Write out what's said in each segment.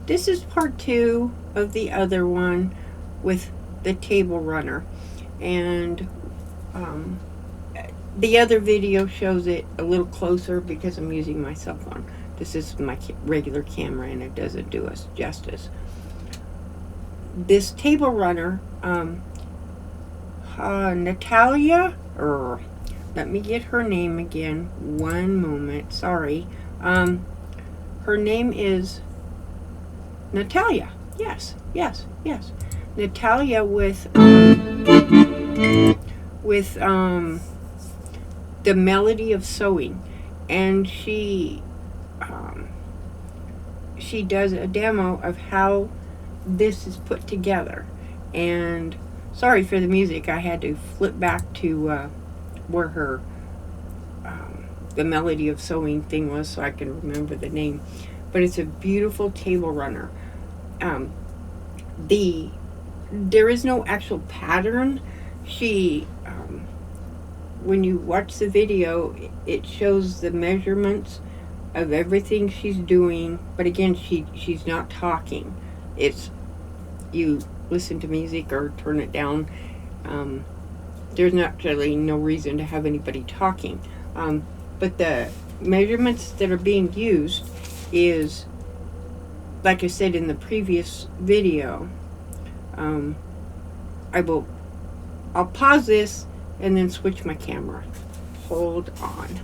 this is part 2 of the other one with the table runner. And the other video shows it a little closer because I'm using my cell phone. This is my regular camera and it doesn't do us justice. This table runner, Natalya, let me get her name again. One moment, sorry. Her name is Natalya. Yes. Natalya with the melody of sewing, and she does a demo of how this is put together. And sorry for the music, I had to flip back to where her the melody of sewing thing was so I can remember the name. But it's a beautiful table runner. There is no actual pattern. She when you watch the video, it shows the measurements of everything she's doing, but again, she's not talking. It's, you listen to music or turn it down. There's actually no reason to have anybody talking. But the measurements that are being used is, like I said in the previous video, I'll pause this and then switch my camera. Hold on.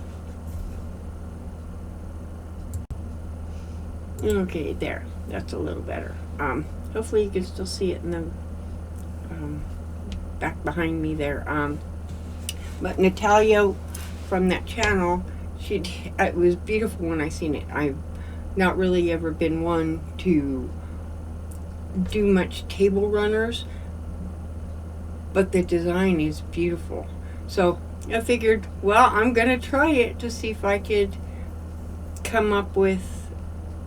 Okay, there. That's a little better. Hopefully you can still see it in the back behind me there. But Natalya from that channel, it was beautiful when I seen it. I've not really ever been one to do much table runners, but the design is beautiful. So I figured, well, I'm gonna try it to see if I could come up with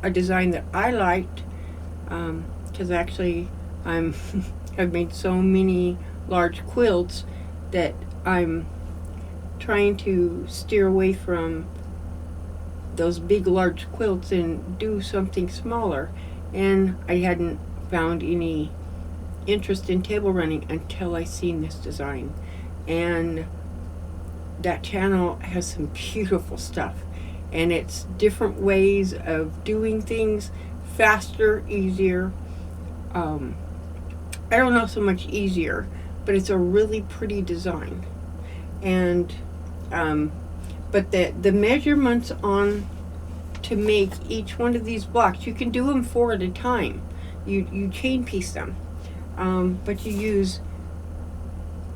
a design that I liked, because actually I've made so many large quilts that I'm trying to steer away from those big large quilts and do something smaller. And I hadn't found any interest in table running until I seen this design. And that channel has some beautiful stuff, and it's different ways of doing things faster, easier. I don't know so much easier, but it's a really pretty design. And but the measurements on to make each one of these blocks, you can do them 4 at a time. You chain piece them, but you use,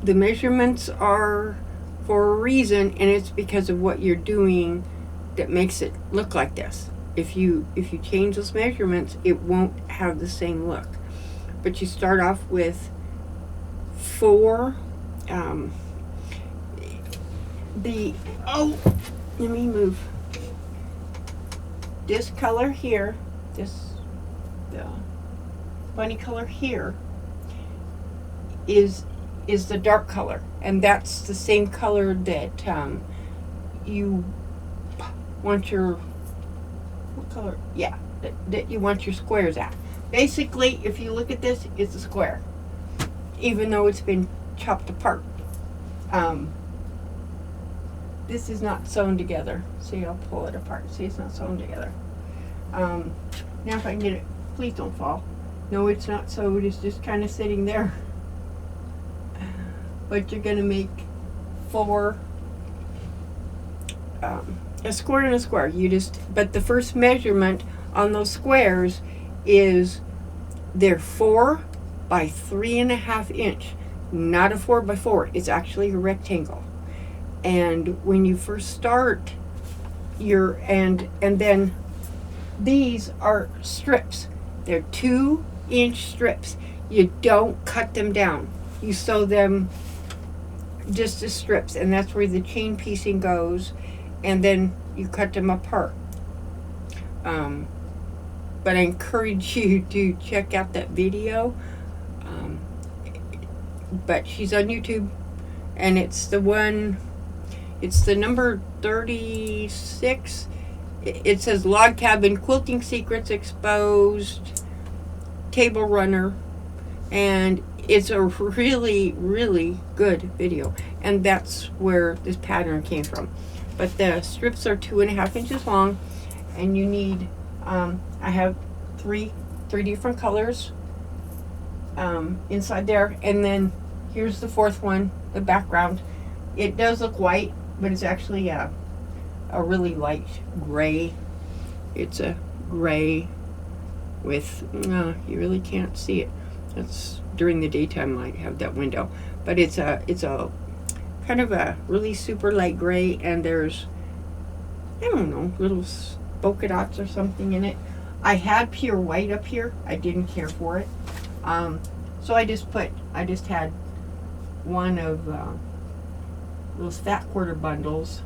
the measurements are for a reason, and it's because of what you're doing that makes it look like this. If you change those measurements, it won't have the same look. But you start off with 4. Let me move. This color here, the bunny color here, is the dark color, and that's the same color that you want your, what color? Yeah, that you want your squares at. Basically, if you look at this, it's a square, even though it's been chopped apart. This is not sewn together. See, I'll pull it apart. See, it's not sewn together. Now if I can get it, please don't fall. No, it's not sewed, it's just kind of sitting there. But you're gonna make 4, a square and a square. But the first measurement on those squares is, they're 4 by 3.5 inch, not a 4 by 4. It's actually a rectangle. And when you first start, and then these are strips. They're 2-inch strips. You don't cut them down. You sew them just as strips, and that's where the chain piecing goes, and then you cut them apart. But I encourage you to check out that video. But she's on YouTube, and it's the number 36. It says Log Cabin Quilting Secrets Exposed. table runner, and it's a really, really good video. And that's where this pattern came from. But the strips are 2.5 inches long, and you need, I have three different colors inside there. And then here's the fourth one, the background. It does look white, but it's actually a really light gray. It's a gray with, you really can't see it. That's during the daytime I have that window. But it's a kind of a really super light gray, and there's, I don't know, little polka dots or something in it. I had pure white up here. I didn't care for it. So I just had one of those fat quarter bundles.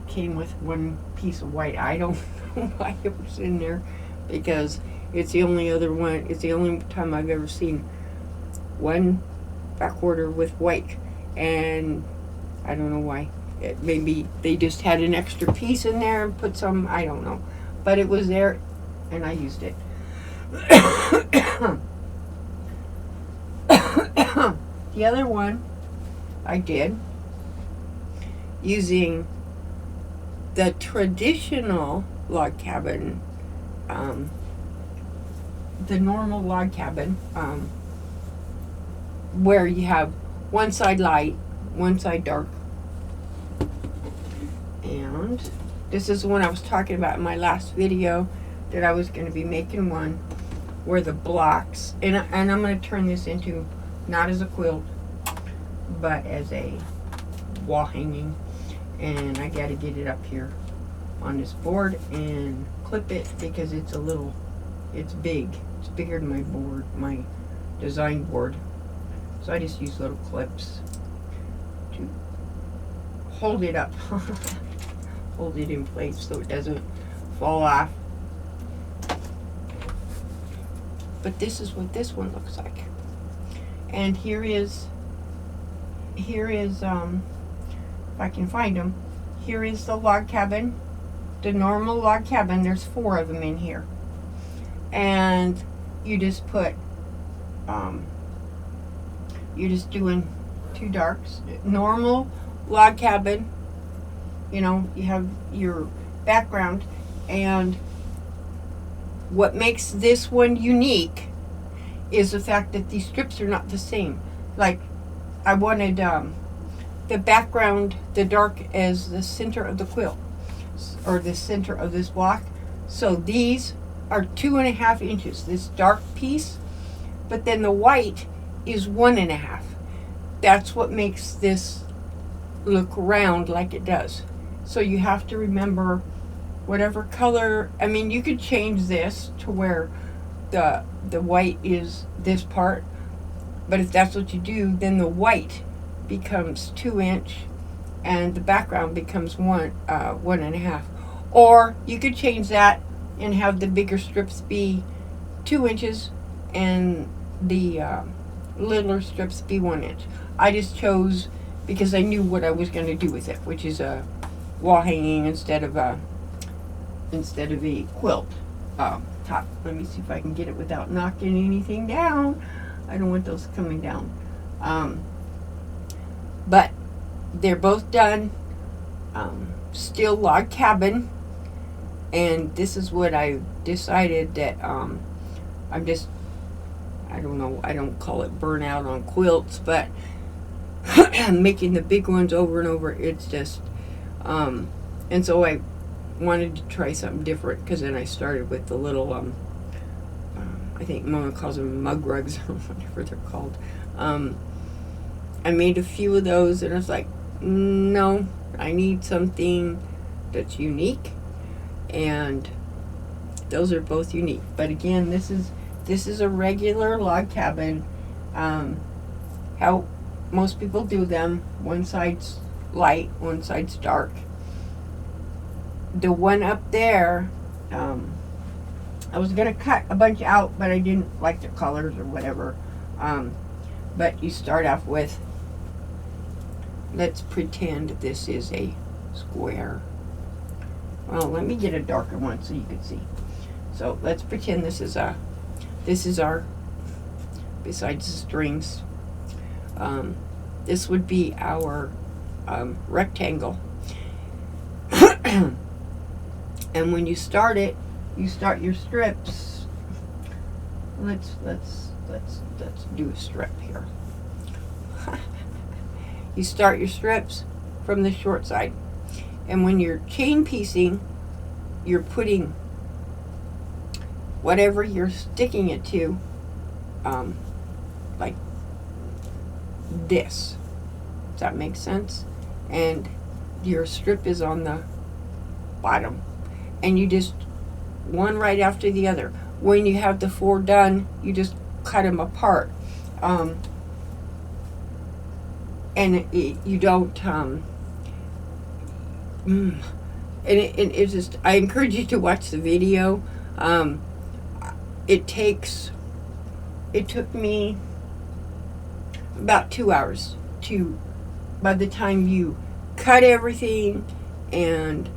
Came with one piece of white. I don't know why it was in there, because it's the only other one. It's the only time I've ever seen one fat quarter with white, and I don't know why. Maybe they just had an extra piece in there and put some. I don't know, but it was there, and I used it. The other one I did using the traditional log cabin, the normal log cabin, where you have one side light, one side dark. And this is the one I was talking about in my last video, that I was going to be making one where the blocks, and I'm going to turn this into, not as a quilt, but as a wall hanging. And I got to get it up here on this board and clip it, because it's big. It's bigger than my board, my design board. So I just use little clips to hold it up, hold it in place so it doesn't fall off. But this is what this one looks like. And here is if I can find them, here is the log cabin, the normal log cabin. There's 4 of them in here, and you just put you're just doing 2 darks. Normal log cabin, you have your background, and what makes this one unique is the fact that these strips are not the same. Like, I wanted the background, the dark, as the center of the quilt, or the center of this block. So these are 2.5 inches, this dark piece, but then the white is 1.5. That's what makes this look round like it does. So you have to remember whatever color. I mean, you could change this to where the white is this part, but if that's what you do, then the white becomes 2 inch and the background becomes 1.5. Or you could change that and have the bigger strips be 2 inches and the littler strips be 1 inch. I just chose because I knew what I was going to do with it, which is a wall hanging instead of a quilt top. Let me see if I can get it without knocking anything down. I don't want those coming down. But they're both done. Still log cabin, and this is what I decided that I don't know, I don't call it burnout on quilts, but making the big ones over and over, it's just and so I wanted to try something different, because then I started with the little I think Mama calls them mug rugs or whatever they're called. I made a few of those, and I was like, no, I need something that's unique, and those are both unique. But again, this is a regular log cabin. How most people do them: one side's light, one side's dark. The one up there, I was gonna cut a bunch out, but I didn't like the colors or whatever. But you start off with, let's pretend this is a square. Well, let me get a darker one so you can see. So let's pretend this is our, besides the strings, this would be our rectangle. And when you start it, you start your strips. Let's do a strip here. You start your strips from the short side, and when you're chain piecing, you're putting whatever you're sticking it to, like this. Does that make sense? And your strip is on the bottom, and you just one right after the other. When you have the 4 done, you just cut them apart, and you don't. And it's just, I encourage you to watch the video. It took me about 2 hours to, by the time you cut everything and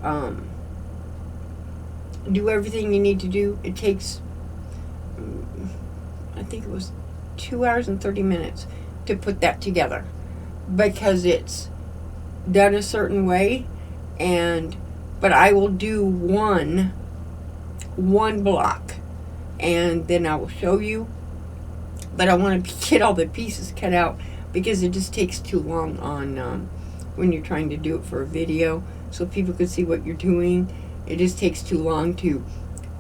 do everything you need to do, it takes, I think it was 2 hours and 30 minutes to put that together, because it's done a certain way. But I will do one block, and then I will show you. But I want to get all the pieces cut out, because it just takes too long on when you're trying to do it for a video, so people could see what you're doing. It just takes too long to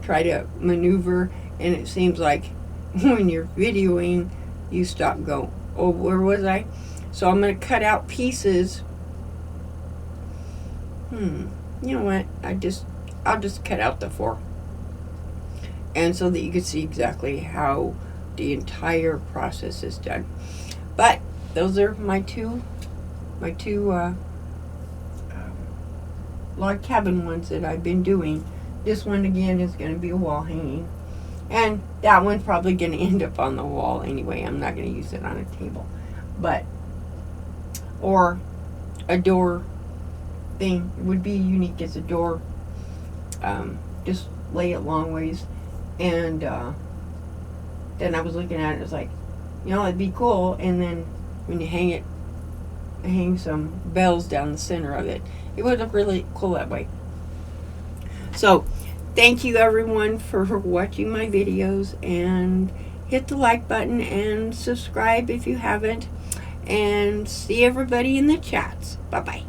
try to maneuver, and it seems like when you're videoing, you stop and go, oh, where was I? So I'm going to cut out pieces. You know what? I'll just cut out the 4, and so that you can see exactly how the entire process is done. But those are my two log cabin ones that I've been doing. This one again is going to be a wall hanging, and that one's probably going to end up on the wall anyway. I'm not going to use it on a table, or a door thing. It would be unique as a door. Just lay it long ways, and then I was looking at it. It was like, it'd be cool. And then when you hang some bells down the center of it, it would look really cool that way. So thank you everyone for watching my videos, and hit the like button and subscribe if you haven't, and see everybody in the chats. Bye bye.